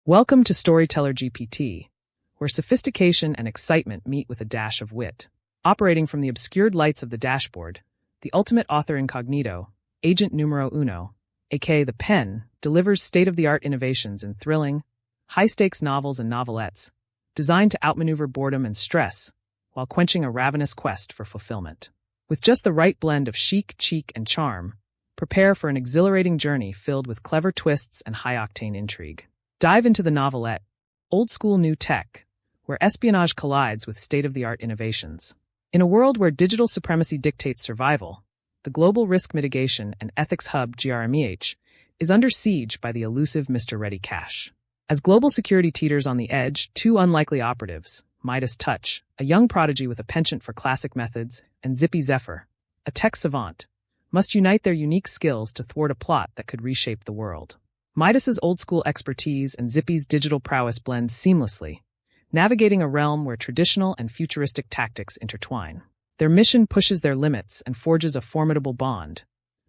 Welcome to Storyteller GPT, where sophistication and excitement meet with a dash of wit. Operating from the obscured lights of the dashboard, the ultimate author incognito, Agent Numero Uno, aka the Pen, delivers state-of-the-art innovations in thrilling, high-stakes novels and novelettes, designed to outmaneuver boredom and stress, while quenching a ravenous quest for fulfillment. With just the right blend of chic, cheek, and charm, prepare for an exhilarating journey filled with clever twists and high-octane intrigue. Dive into the novelette, Old School New Tech, where espionage collides with state-of-the-art innovations. In a world where digital supremacy dictates survival, the global risk mitigation and ethics hub GRMEH is under siege by the elusive Mr. Ready Cash. As global security teeters on the edge, two unlikely operatives, Midas Touch, a young prodigy with a penchant for classic methods, and Zippy Zephyr, a tech savant, must unite their unique skills to thwart a plot that could reshape the world. Midas's old-school expertise and Zippy's digital prowess blend seamlessly, navigating a realm where traditional and futuristic tactics intertwine. Their mission pushes their limits and forges a formidable bond,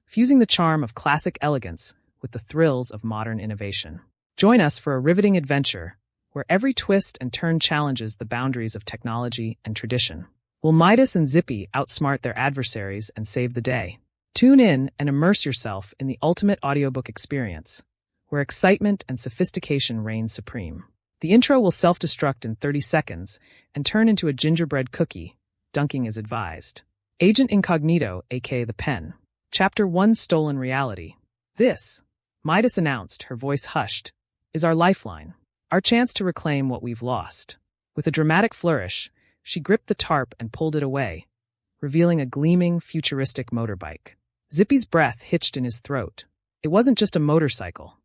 fusing the charm of classic elegance with the thrills of modern innovation. Join us for a riveting adventure where every twist and turn challenges the boundaries of technology and tradition. Will Midas and Zippy outsmart their adversaries and save the day? Tune in and immerse yourself in the ultimate audiobook experience, where excitement and sophistication reign supreme. The intro will self-destruct in 30 seconds and turn into a gingerbread cookie. Dunking is advised. Agent Incognito, aka the Pen. Chapter 1: Stolen Reality. This, Midas announced, her voice hushed, is our lifeline, our chance to reclaim what we've lost. With a dramatic flourish, she gripped the tarp and pulled it away, revealing a gleaming, futuristic motorbike. Zippy's breath hitched in his throat. It wasn't just a motorcycle.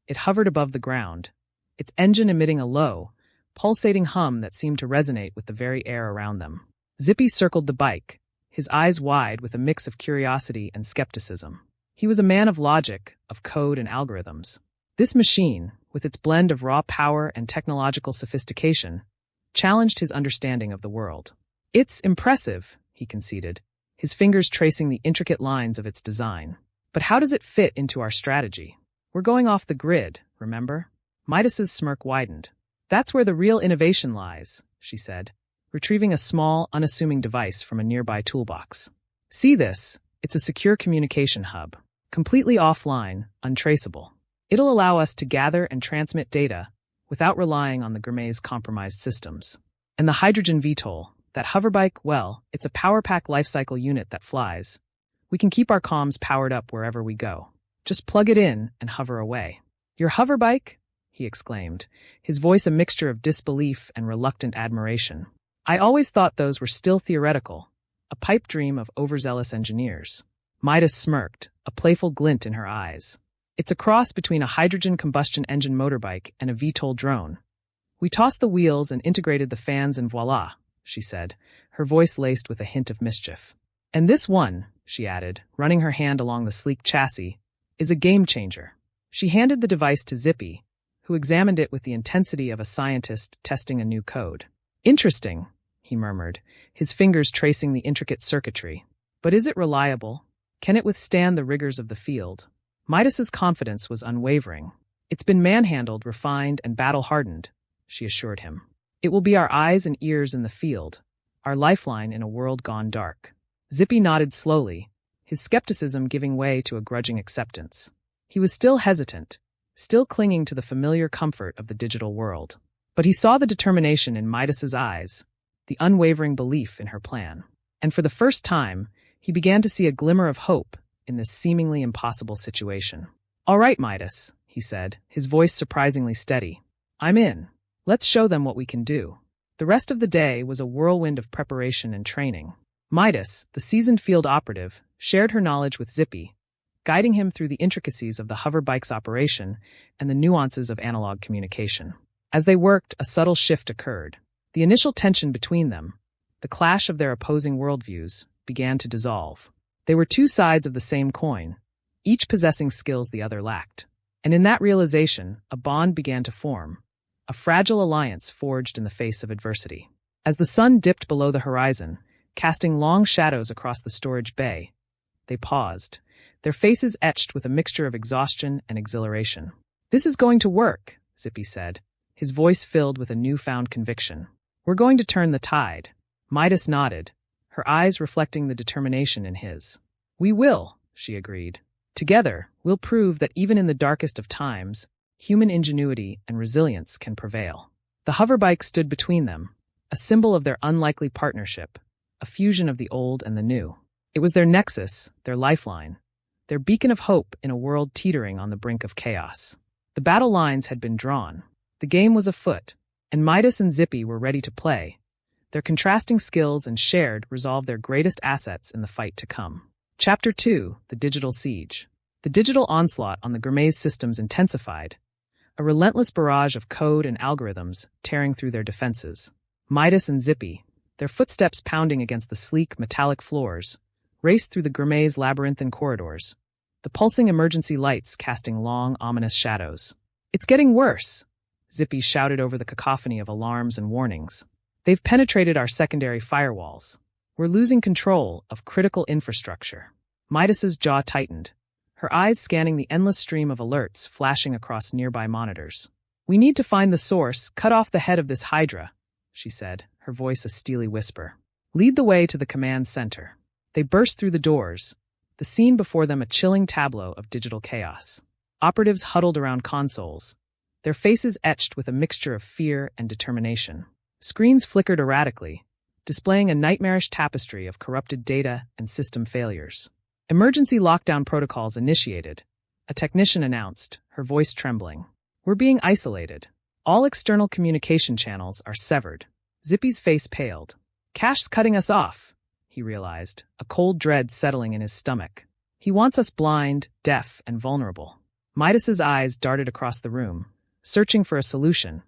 It hovered above the ground, its engine emitting a low, pulsating hum that seemed to resonate with the very air around them. Zippy circled the bike, his eyes wide with a mix of curiosity and skepticism. He was a man of logic, of code and algorithms. This machine, with its blend of raw power and technological sophistication, challenged his understanding of the world. It's impressive, he conceded, his fingers tracing the intricate lines of its design. But how does it fit into our strategy? We're going off the grid, remember? Midas's smirk widened. That's where the real innovation lies, she said, retrieving a small, unassuming device from a nearby toolbox. See this? It's a secure communication hub, completely offline, untraceable. It'll allow us to gather and transmit data without relying on the Gourmet's compromised systems. And the hydrogen VTOL, that hoverbike, well, it's a power pack lifecycle unit that flies. We can keep our comms powered up wherever we go. Just plug it in and hover away. Your hoverbike? He exclaimed, his voice a mixture of disbelief and reluctant admiration. I always thought those were still theoretical, a pipe dream of overzealous engineers. Midas smirked, a playful glint in her eyes. It's a cross between a hydrogen combustion engine motorbike and a VTOL drone. We tossed the wheels and integrated the fans and voila, she said, her voice laced with a hint of mischief. And this one, she added, running her hand along the sleek chassis, is a game changer. She handed the device to Zippy, who examined it with the intensity of a scientist testing a new code. Interesting, he murmured, his fingers tracing the intricate circuitry. But is it reliable? Can it withstand the rigors of the field? Midas's confidence was unwavering. It's been manhandled, refined, and battle-hardened, she assured him. It will be our eyes and ears in the field, our lifeline in a world gone dark. Zippy nodded slowly, his skepticism giving way to a grudging acceptance. He was still hesitant, still clinging to the familiar comfort of the digital world. But he saw the determination in Midas's eyes, the unwavering belief in her plan. And for the first time, he began to see a glimmer of hope in this seemingly impossible situation. All right, Midas, he said, his voice surprisingly steady. I'm in. Let's show them what we can do. The rest of the day was a whirlwind of preparation and training. Midas, the seasoned field operative, shared her knowledge with Zippy, guiding him through the intricacies of the hoverbike's operation and the nuances of analog communication. As they worked, a subtle shift occurred. The initial tension between them, the clash of their opposing worldviews, began to dissolve. They were two sides of the same coin, each possessing skills the other lacked. And in that realization, a bond began to form, a fragile alliance forged in the face of adversity. As the sun dipped below the horizon, casting long shadows across the storage bay, they paused, their faces etched with a mixture of exhaustion and exhilaration. This is going to work, Zippy said, his voice filled with a newfound conviction. We're going to turn the tide. Midas nodded, her eyes reflecting the determination in his. We will, she agreed. Together, we'll prove that even in the darkest of times, human ingenuity and resilience can prevail. The hoverbike stood between them, a symbol of their unlikely partnership, a fusion of the old and the new. It was their nexus, their lifeline, their beacon of hope in a world teetering on the brink of chaos. The battle lines had been drawn. The game was afoot, and Midas and Zippy were ready to play. Their contrasting skills and shared resolve their greatest assets in the fight to come. Chapter 2: The Digital Siege. The digital onslaught on the Grimace systems intensified, a relentless barrage of code and algorithms tearing through their defenses. Midas and Zippy, their footsteps pounding against the sleek, metallic floors, raced through the Grimace labyrinthine corridors, the pulsing emergency lights casting long, ominous shadows. It's getting worse, Zippy shouted over the cacophony of alarms and warnings. They've penetrated our secondary firewalls. We're losing control of critical infrastructure. Midas's jaw tightened, her eyes scanning the endless stream of alerts flashing across nearby monitors. We need to find the source, cut off the head of this Hydra, she said, her voice a steely whisper. Lead the way to the command center. They burst through the doors, the scene before them a chilling tableau of digital chaos. Operatives huddled around consoles, their faces etched with a mixture of fear and determination. Screens flickered erratically, displaying a nightmarish tapestry of corrupted data and system failures. Emergency lockdown protocols initiated, a technician announced, her voice trembling. We're being isolated. All external communication channels are severed. Zippy's face paled. Cash's cutting us off, he realized, a cold dread settling in his stomach. He wants us blind, deaf, and vulnerable. Midas's eyes darted across the room, searching for a solution,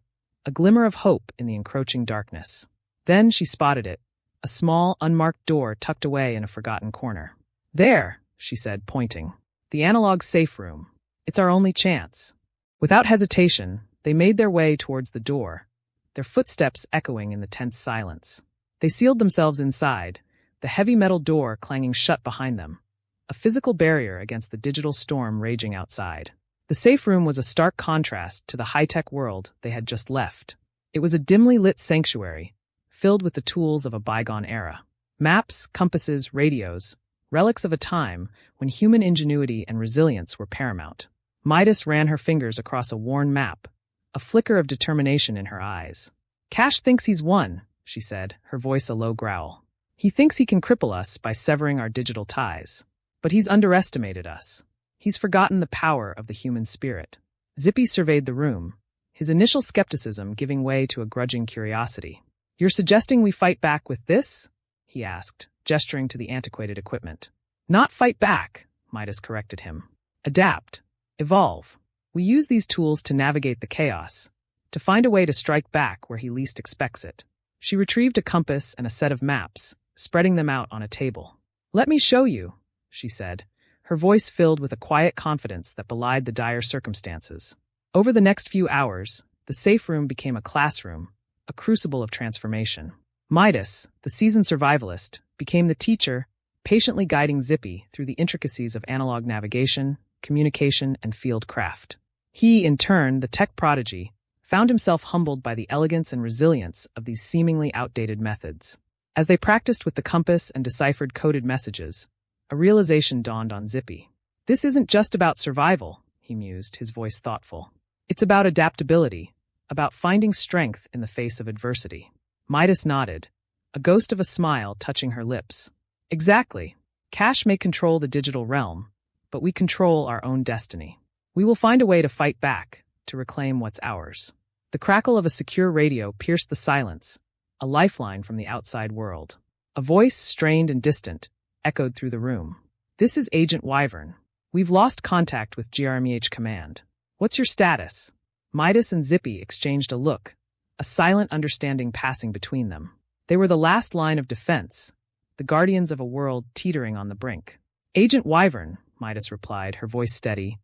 a glimmer of hope in the encroaching darkness. Then she spotted it, a small, unmarked door tucked away in a forgotten corner. There, she said, pointing. The analog safe room. It's our only chance. Without hesitation, they made their way towards the door, their footsteps echoing in the tense silence. They sealed themselves inside, the heavy metal door clanging shut behind them, a physical barrier against the digital storm raging outside. The safe room was a stark contrast to the high-tech world they had just left. It was a dimly lit sanctuary, filled with the tools of a bygone era. Maps, compasses, radios, relics of a time when human ingenuity and resilience were paramount. Midas ran her fingers across a worn map, a flicker of determination in her eyes. Cash thinks he's won, she said, her voice a low growl. He thinks he can cripple us by severing our digital ties. But he's underestimated us. He's forgotten the power of the human spirit. Zippy surveyed the room, his initial skepticism giving way to a grudging curiosity. You're suggesting we fight back with this? He asked, gesturing to the antiquated equipment. Not fight back, Midas corrected him. Adapt. Evolve. We use these tools to navigate the chaos, to find a way to strike back where he least expects it. She retrieved a compass and a set of maps, spreading them out on a table. Let me show you, she said, her voice filled with a quiet confidence that belied the dire circumstances. Over the next few hours, the safe room became a classroom, a crucible of transformation. Midas, the seasoned survivalist, became the teacher, patiently guiding Zippy through the intricacies of analog navigation, communication, and field craft. He, in turn, the tech prodigy, found himself humbled by the elegance and resilience of these seemingly outdated methods. As they practiced with the compass and deciphered coded messages, a realization dawned on Zippy. This isn't just about survival, he mused, his voice thoughtful. It's about adaptability, about finding strength in the face of adversity. Midas nodded, a ghost of a smile touching her lips. Exactly. Cash may control the digital realm, but we control our own destiny. We will find a way to fight back, to reclaim what's ours. The crackle of a secure radio pierced the silence, a lifeline from the outside world. A voice, strained and distant, echoed through the room. This is Agent Wyvern. We've lost contact with GRMEH Command. What's your status? Midas and Zippy exchanged a look, a silent understanding passing between them. They were the last line of defense, the guardians of a world teetering on the brink. Agent Wyvern, Midas replied, her voice steady.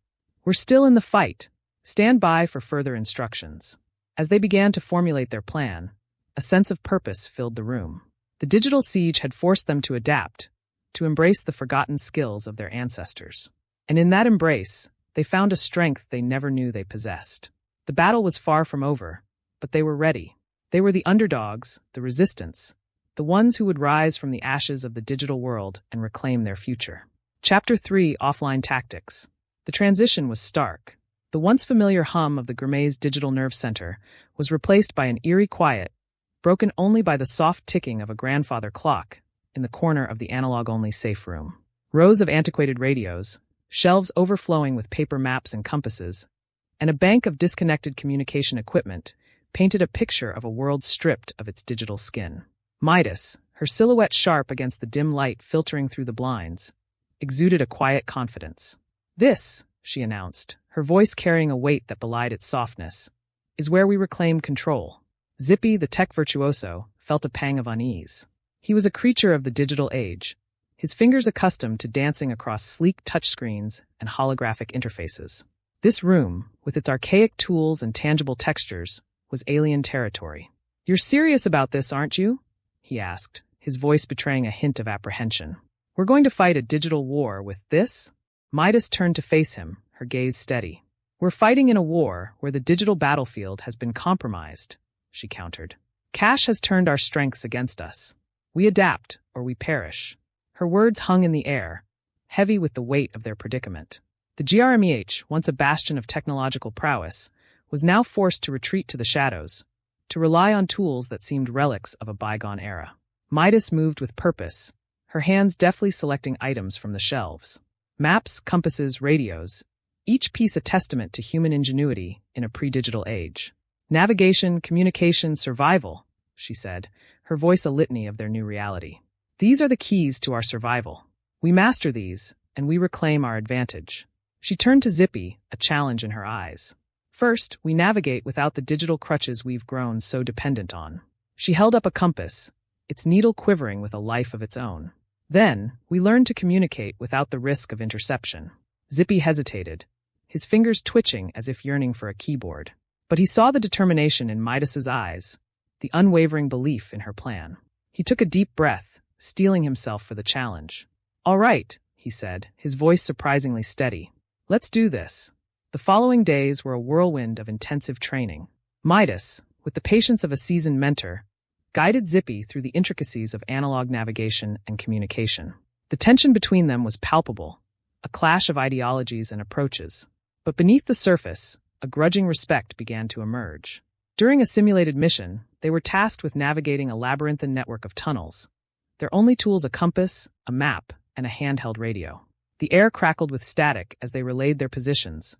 We're still in the fight. Stand by for further instructions. As they began to formulate their plan, a sense of purpose filled the room. The digital siege had forced them to adapt, to embrace the forgotten skills of their ancestors. And in that embrace, they found a strength they never knew they possessed. The battle was far from over, but they were ready. They were the underdogs, the resistance, the ones who would rise from the ashes of the digital world and reclaim their future. Chapter 3: Offline Tactics. The transition was stark. The once familiar hum of the Grimet's digital nerve center was replaced by an eerie quiet, broken only by the soft ticking of a grandfather clock in the corner of the analog-only safe room. Rows of antiquated radios, shelves overflowing with paper maps and compasses, and a bank of disconnected communication equipment painted a picture of a world stripped of its digital skin. Midas, her silhouette sharp against the dim light filtering through the blinds, exuded a quiet confidence. "This," she announced, her voice carrying a weight that belied its softness, "is where we reclaim control." Zippy, the tech virtuoso, felt a pang of unease. He was a creature of the digital age, his fingers accustomed to dancing across sleek touchscreens and holographic interfaces. This room, with its archaic tools and tangible textures, was alien territory. "You're serious about this, aren't you?" he asked, his voice betraying a hint of apprehension. "We're going to fight a digital war with this?" Midas turned to face him, her gaze steady. "We're fighting in a war where the digital battlefield has been compromised," she countered. "Cash has turned our strengths against us. We adapt, or we perish." Her words hung in the air, heavy with the weight of their predicament. The GRMEH, once a bastion of technological prowess, was now forced to retreat to the shadows, to rely on tools that seemed relics of a bygone era. Midas moved with purpose, her hands deftly selecting items from the shelves. Maps, compasses, radios, each piece a testament to human ingenuity in a pre-digital age. "Navigation, communication, survival," she said, her voice a litany of their new reality. "These are the keys to our survival. We master these, and we reclaim our advantage." She turned to Zippy, a challenge in her eyes. "First, we navigate without the digital crutches we've grown so dependent on." She held up a compass, its needle quivering with a life of its own. "Then, we learn to communicate without the risk of interception." Zippy hesitated, his fingers twitching as if yearning for a keyboard. But he saw the determination in Midas's eyes, the unwavering belief in her plan. He took a deep breath, steeling himself for the challenge. "All right," he said, his voice surprisingly steady. "Let's do this." The following days were a whirlwind of intensive training. Midas, with the patience of a seasoned mentor, guided Zippy through the intricacies of analog navigation and communication. The tension between them was palpable, a clash of ideologies and approaches. But beneath the surface, a grudging respect began to emerge. During a simulated mission, they were tasked with navigating a labyrinthine network of tunnels, their only tools a compass, a map, and a handheld radio. The air crackled with static as they relayed their positions,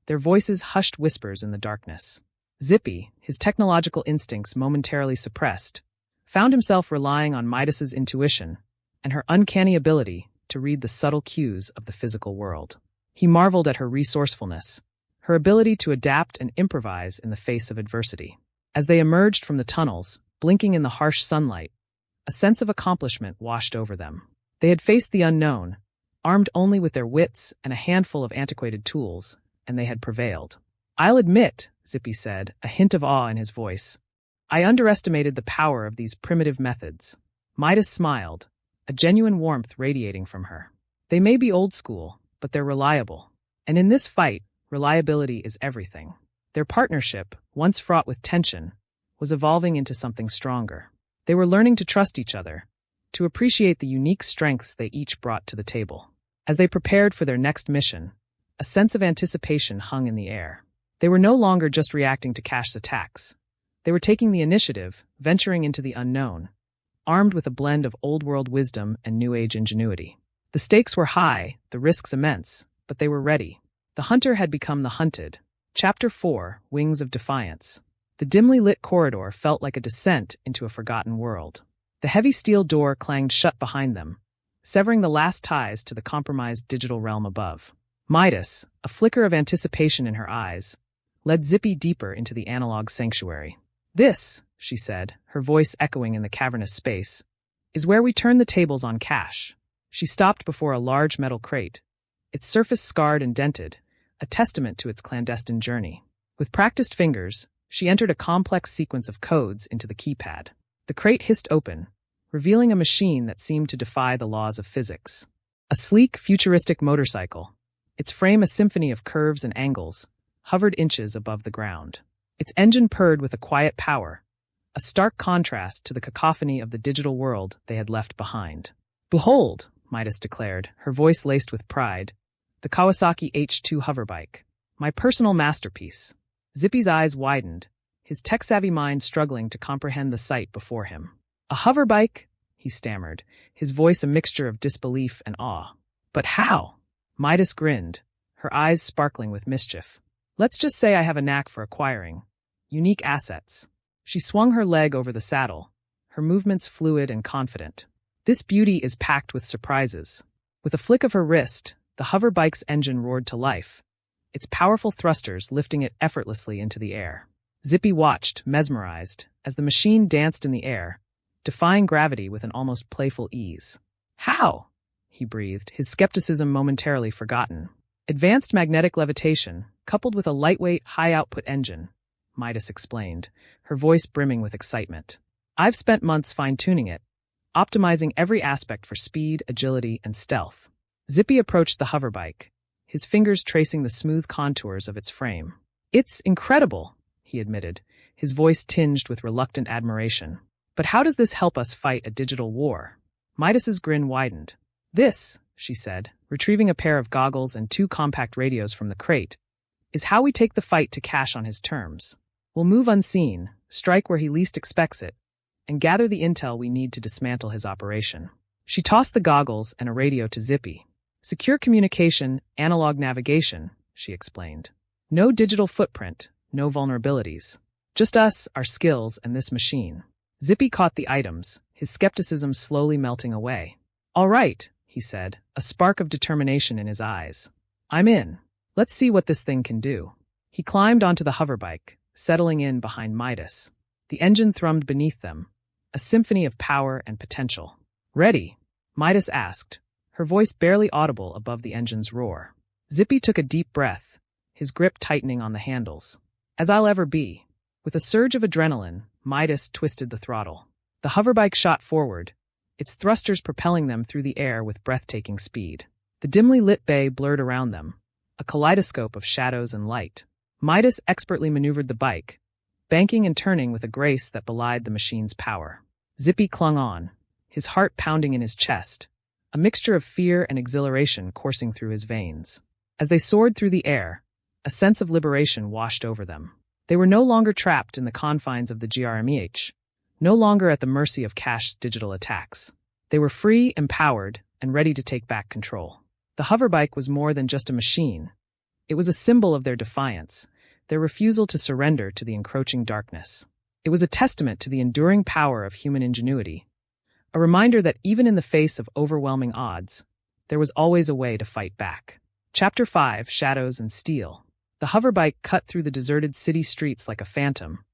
their voices hushed whispers in the darkness. Zippy, his technological instincts momentarily suppressed, found himself relying on Midas's intuition and her uncanny ability to read the subtle cues of the physical world. He marveled at her resourcefulness, her ability to adapt and improvise in the face of adversity. As they emerged from the tunnels, blinking in the harsh sunlight, a sense of accomplishment washed over them. They had faced the unknown, armed only with their wits and a handful of antiquated tools, and they had prevailed. "I'll admit," Zippy said, a hint of awe in his voice, "I underestimated the power of these primitive methods." Midas smiled, a genuine warmth radiating from her. "They may be old school, but they're reliable. And in this fight, reliability is everything." Their partnership, once fraught with tension, was evolving into something stronger. They were learning to trust each other, to appreciate the unique strengths they each brought to the table. As they prepared for their next mission, a sense of anticipation hung in the air. They were no longer just reacting to Cash's attacks. They were taking the initiative, venturing into the unknown, armed with a blend of old-world wisdom and new-age ingenuity. The stakes were high, the risks immense, but they were ready. The hunter had become the hunted. Chapter 4: Wings of Defiance. The dimly lit corridor felt like a descent into a forgotten world. The heavy steel door clanged shut behind them, severing the last ties to the compromised digital realm above. Midas, a flicker of anticipation in her eyes, led Zippy deeper into the analog sanctuary. "This," she said, her voice echoing in the cavernous space, "is where we turn the tables on Cash." She stopped before a large metal crate, its surface scarred and dented, a testament to its clandestine journey. With practiced fingers, she entered a complex sequence of codes into the keypad. The crate hissed open, revealing a machine that seemed to defy the laws of physics. A sleek, futuristic motorcycle, its frame a symphony of curves and angles, hovered inches above the ground. Its engine purred with a quiet power, a stark contrast to the cacophony of the digital world they had left behind. "Behold," Midas declared, her voice laced with pride, "the Kawasaki H2 hoverbike. My personal masterpiece." Zippy's eyes widened, his tech-savvy mind struggling to comprehend the sight before him. "A hoverbike?" he stammered, his voice a mixture of disbelief and awe. "But how?" Midas grinned, her eyes sparkling with mischief. "Let's just say I have a knack for acquiring unique assets." She swung her leg over the saddle, her movements fluid and confident. "This beauty is packed with surprises." With a flick of her wrist, the hoverbike's engine roared to life, its powerful thrusters lifting it effortlessly into the air. Zippy watched, mesmerized, as the machine danced in the air, defying gravity with an almost playful ease. "How?" he breathed, his skepticism momentarily forgotten. "Advanced magnetic levitation, coupled with a lightweight, high-output engine," Midas explained, her voice brimming with excitement. "I've spent months fine-tuning it, optimizing every aspect for speed, agility, and stealth." Zippy approached the hoverbike, his fingers tracing the smooth contours of its frame. "It's incredible," he admitted, his voice tinged with reluctant admiration. "But how does this help us fight a digital war?" Midas's grin widened. "This," she said, retrieving a pair of goggles and 2 compact radios from the crate, "is how we take the fight to cash on his terms. We'll move unseen, strike where he least expects it, and gather the intel we need to dismantle his operation." She tossed the goggles and a radio to Zippy. "Secure communication, analog navigation," she explained. "No digital footprint, no vulnerabilities. Just us, our skills, and this machine." Zippy caught the items, his skepticism slowly melting away. "All right," he said, a spark of determination in his eyes. "I'm in. Let's see what this thing can do." He climbed onto the hoverbike, settling in behind Midas. The engine thrummed beneath them, a symphony of power and potential. "Ready?" Midas asked, her voice barely audible above the engine's roar. Zippy took a deep breath, his grip tightening on the handles. "As I'll ever be." With a surge of adrenaline, Midas twisted the throttle. The hoverbike shot forward, its thrusters propelling them through the air with breathtaking speed. The dimly lit bay blurred around them, a kaleidoscope of shadows and light. Midas expertly maneuvered the bike, banking and turning with a grace that belied the machine's power. Zippy clung on, his heart pounding in his chest, a mixture of fear and exhilaration coursing through his veins. As they soared through the air, a sense of liberation washed over them. They were no longer trapped in the confines of the GRMEH, no longer at the mercy of Cash's digital attacks. They were free, empowered, and ready to take back control. The hoverbike was more than just a machine. It was a symbol of their defiance, their refusal to surrender to the encroaching darkness. It was a testament to the enduring power of human ingenuity, a reminder that even in the face of overwhelming odds, there was always a way to fight back. Chapter 5: Shadows and Steel. The hoverbike cut through the deserted city streets like a phantom,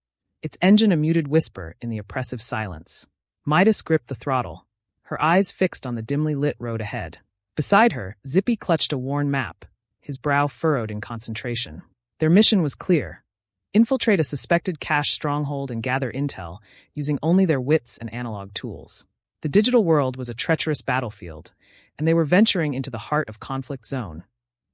its engine a muted whisper in the oppressive silence. Midas gripped the throttle, her eyes fixed on the dimly lit road ahead. Beside her, Zippy clutched a worn map, his brow furrowed in concentration. Their mission was clear: infiltrate a suspected Cash stronghold and gather intel, using only their wits and analog tools. The digital world was a treacherous battlefield, and they were venturing into the heart of conflict zone,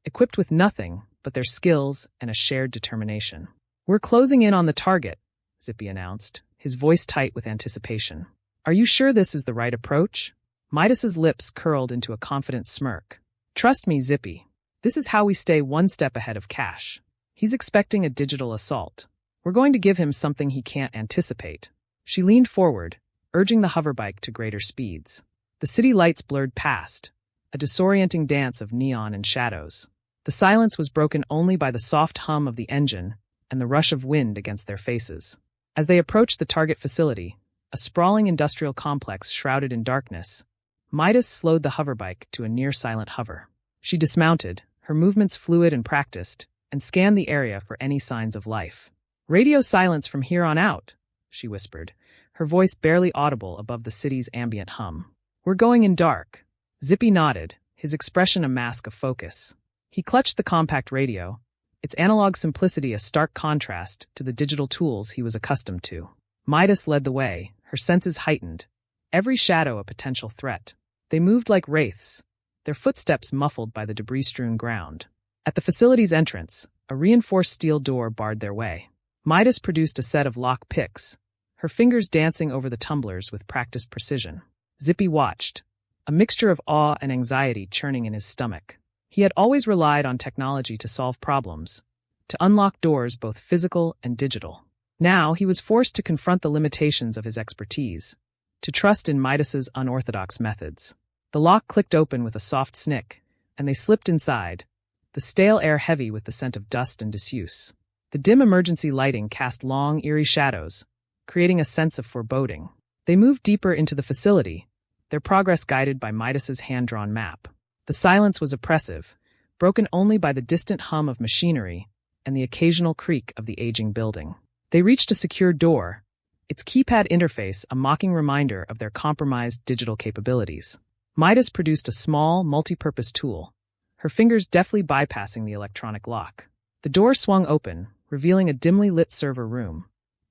equipped with nothing but their skills and a shared determination. "We're closing in on the target," Zippy announced, his voice tight with anticipation. "Are you sure this is the right approach?" Midas's lips curled into a confident smirk. "Trust me, Zippy. This is how we stay one step ahead of Cash. He's expecting a digital assault. We're going to give him something he can't anticipate." She leaned forward, urging the hoverbike to greater speeds. The city lights blurred past, a disorienting dance of neon and shadows. The silence was broken only by the soft hum of the engine and the rush of wind against their faces. As they approached the target facility, a sprawling industrial complex shrouded in darkness, Midas slowed the hoverbike to a near-silent hover. She dismounted, her movements fluid and practiced, and scanned the area for any signs of life. "Radio silence from here on out," she whispered, her voice barely audible above the city's ambient hum. "We're going in dark." Zippy nodded, his expression a mask of focus. He clutched the compact radio, its analog simplicity a stark contrast to the digital tools he was accustomed to. Midas led the way, her senses heightened, every shadow a potential threat. They moved like wraiths, their footsteps muffled by the debris-strewn ground. At the facility's entrance, a reinforced steel door barred their way. Midas produced a set of lock picks, her fingers dancing over the tumblers with practiced precision. Zippy watched, a mixture of awe and anxiety churning in his stomach. He had always relied on technology to solve problems, to unlock doors both physical and digital. Now he was forced to confront the limitations of his expertise, to trust in Midas's unorthodox methods. The lock clicked open with a soft snick, and they slipped inside, the stale air heavy with the scent of dust and disuse. The dim emergency lighting cast long, eerie shadows, creating a sense of foreboding. They moved deeper into the facility, their progress guided by Midas's hand-drawn map. The silence was oppressive, broken only by the distant hum of machinery and the occasional creak of the aging building. They reached a secure door, its keypad interface a mocking reminder of their compromised digital capabilities. Midas produced a small, multi-purpose tool, her fingers deftly bypassing the electronic lock. The door swung open, revealing a dimly lit server room,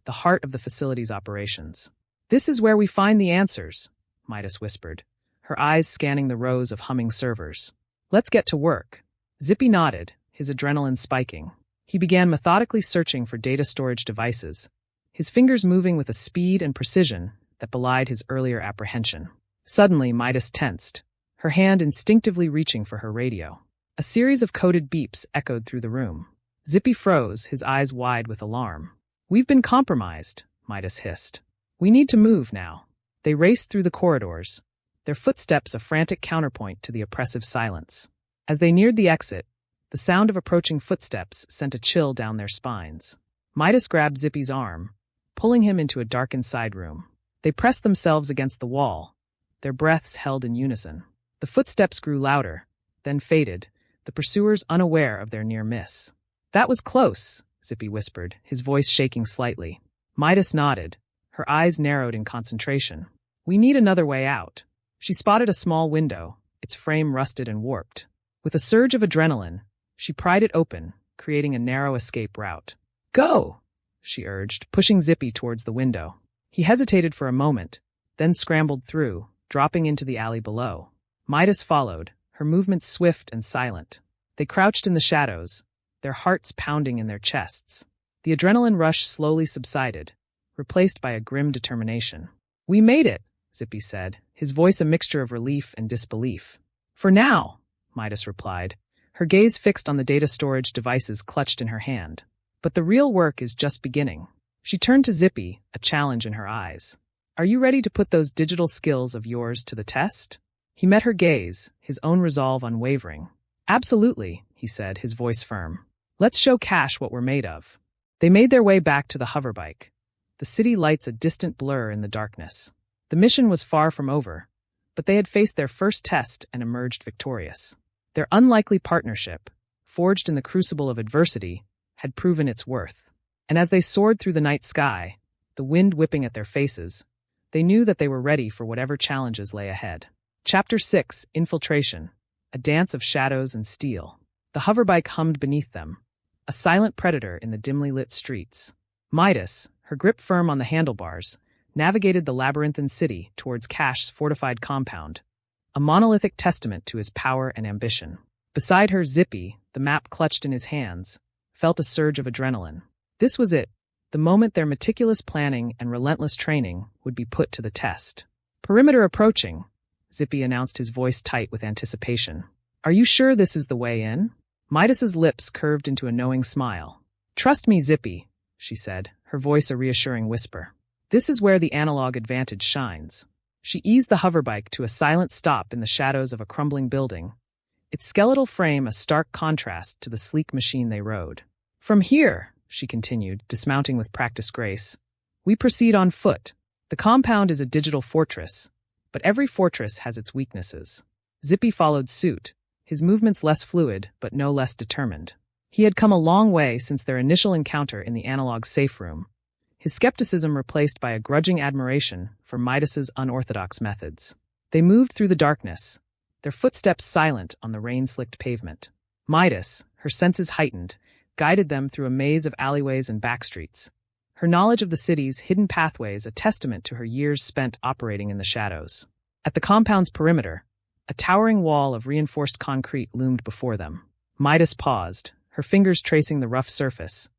the heart of the facility's operations. "This is where we find the answers," Midas whispered, her eyes scanning the rows of humming servers. "Let's get to work." Zippy nodded, his adrenaline spiking. He began methodically searching for data storage devices, his fingers moving with a speed and precision that belied his earlier apprehension. Suddenly, Midas tensed, her hand instinctively reaching for her radio. A series of coded beeps echoed through the room. Zippy froze, his eyes wide with alarm. "We've been compromised," Midas hissed. "We need to move now." They raced through the corridors, their footsteps a frantic counterpoint to the oppressive silence. As they neared the exit, the sound of approaching footsteps sent a chill down their spines. Midas grabbed Zippy's arm, pulling him into a darkened side room. They pressed themselves against the wall, their breaths held in unison. The footsteps grew louder, then faded, the pursuers unaware of their near miss. "That was close," Zippy whispered, his voice shaking slightly. Midas nodded, her eyes narrowed in concentration. "We need another way out." She spotted a small window, its frame rusted and warped. With a surge of adrenaline, she pried it open, creating a narrow escape route. "Go!" she urged, pushing Zippy towards the window. He hesitated for a moment, then scrambled through, dropping into the alley below. Midas followed, her movements swift and silent. They crouched in the shadows, their hearts pounding in their chests. The adrenaline rush slowly subsided, replaced by a grim determination. "We made it," Zippy said, his voice a mixture of relief and disbelief. "For now," Midas replied, her gaze fixed on the data storage devices clutched in her hand. "But the real work is just beginning." She turned to Zippy, a challenge in her eyes. "Are you ready to put those digital skills of yours to the test?" He met her gaze, his own resolve unwavering. "Absolutely," he said, his voice firm. "Let's show Cash what we're made of." They made their way back to the hoverbike, the city lights a distant blur in the darkness. The mission was far from over, but they had faced their first test and emerged victorious. Their unlikely partnership, forged in the crucible of adversity, had proven its worth. And as they soared through the night sky, the wind whipping at their faces, they knew that they were ready for whatever challenges lay ahead. Chapter 6: Infiltration. A dance of shadows and steel. The hoverbike hummed beneath them, a silent predator in the dimly lit streets. Midas, her grip firm on the handlebars, navigated the labyrinthine city towards Cash's fortified compound, a monolithic testament to his power and ambition. Beside her, Zippy, the map clutched in his hands, felt a surge of adrenaline. This was it, the moment their meticulous planning and relentless training would be put to the test. "Perimeter approaching," Zippy announced, his voice tight with anticipation. "Are you sure this is the way in?" Midas's lips curved into a knowing smile. "Trust me, Zippy," she said, her voice a reassuring whisper. "This is where the analog advantage shines." She eased the hoverbike to a silent stop in the shadows of a crumbling building, its skeletal frame a stark contrast to the sleek machine they rode. "From here," she continued, dismounting with practiced grace, "we proceed on foot. The compound is a digital fortress, but every fortress has its weaknesses." Zippy followed suit, his movements less fluid but no less determined. He had come a long way since their initial encounter in the analog safe room, his skepticism replaced by a grudging admiration for Midas's unorthodox methods. They moved through the darkness, their footsteps silent on the rain-slicked pavement. Midas, her senses heightened, guided them through a maze of alleyways and backstreets, her knowledge of the city's hidden pathways a testament to her years spent operating in the shadows. At the compound's perimeter, a towering wall of reinforced concrete loomed before them. Midas paused, her fingers tracing the rough surface,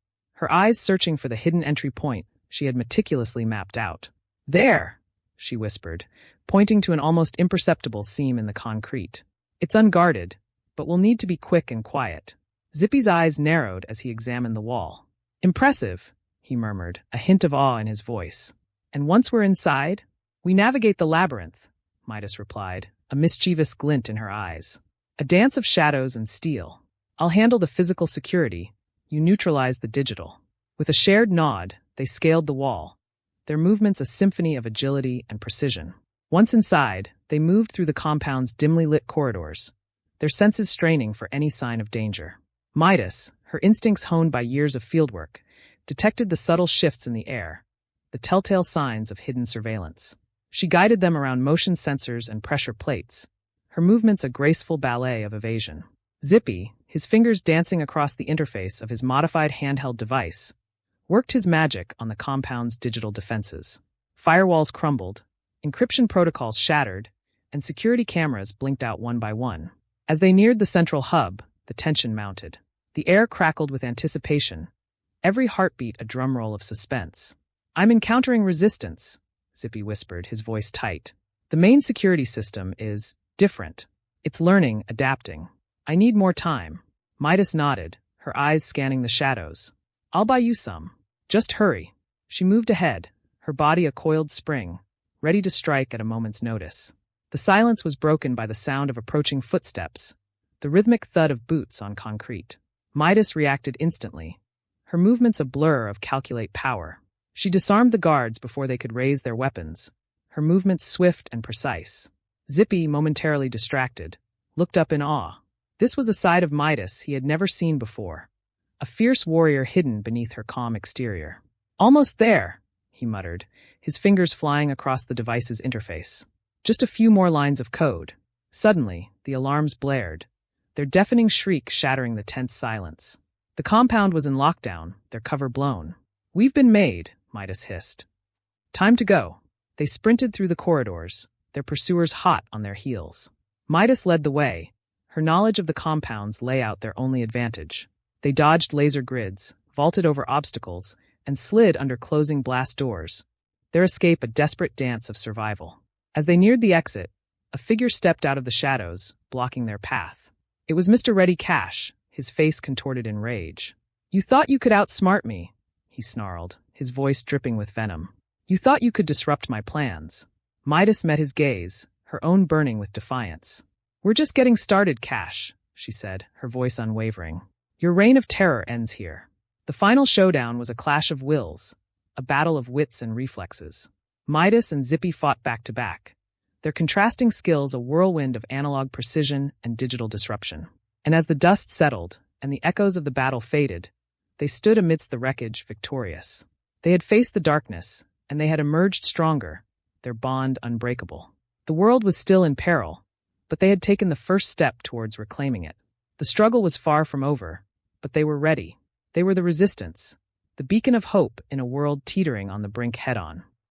her eyes searching for the hidden entry point she had meticulously mapped out. "There," she whispered, pointing to an almost imperceptible seam in the concrete. "It's unguarded, but we'll need to be quick and quiet." Zippy's eyes narrowed as he examined the wall. "Impressive," he murmured, a hint of awe in his voice. "And once we're inside, we navigate the labyrinth," Midas replied, a mischievous glint in her eyes. "A dance of shadows and steel. I'll handle the physical security, you neutralize the digital." With a shared nod, they scaled the wall, their movements a symphony of agility and precision. Once inside, they moved through the compound's dimly lit corridors, their senses straining for any sign of danger. Midas, her instincts honed by years of fieldwork, detected the subtle shifts in the air, the telltale signs of hidden surveillance. She guided them around motion sensors and pressure plates, her movements a graceful ballet of evasion. Zippy, his fingers dancing across the interface of his modified handheld device, worked his magic on the compound's digital defenses. Firewalls crumbled, encryption protocols shattered, and security cameras blinked out one by one. As they neared the central hub, the tension mounted. The air crackled with anticipation, every heartbeat a drumroll of suspense. "I'm encountering resistance," Zippy whispered, his voice tight. "The main security system is different. It's learning, adapting. I need more time." Midas nodded, her eyes scanning the shadows. "I'll buy you some. Just hurry." She moved ahead, her body a coiled spring, ready to strike at a moment's notice. The silence was broken by the sound of approaching footsteps, the rhythmic thud of boots on concrete. Midas reacted instantly, her movements a blur of calculate power. She disarmed the guards before they could raise their weapons, her movements swift and precise. Zippy, momentarily distracted, looked up in awe. This was a side of Midas he had never seen before, a fierce warrior hidden beneath her calm exterior. "Almost there," he muttered, his fingers flying across the device's interface. Just a few more lines of code. Suddenly, the alarms blared, their deafening shriek shattering the tense silence. The compound was in lockdown, their cover blown. "We've been made," Midas hissed. "Time to go." They sprinted through the corridors, their pursuers hot on their heels. Midas led the way, her knowledge of the compound's layout their only advantage. They dodged laser grids, vaulted over obstacles, and slid under closing blast doors, their escape a desperate dance of survival. As they neared the exit, a figure stepped out of the shadows, blocking their path. It was Mr. Ready Cash, his face contorted in rage. "You thought you could outsmart me," he snarled, his voice dripping with venom. "You thought you could disrupt my plans." Midas met his gaze, her own burning with defiance. "We're just getting started, Cash," she said, her voice unwavering. "Your reign of terror ends here." The final showdown was a clash of wills, a battle of wits and reflexes. Midas and Zippy fought back to back, their contrasting skills a whirlwind of analog precision and digital disruption. And as the dust settled and the echoes of the battle faded, they stood amidst the wreckage victorious. They had faced the darkness, and they had emerged stronger, their bond unbreakable. The world was still in peril, but they had taken the first step towards reclaiming it. The struggle was far from over, but they were ready. They were the resistance, the beacon of hope in a world teetering on the brink head-on.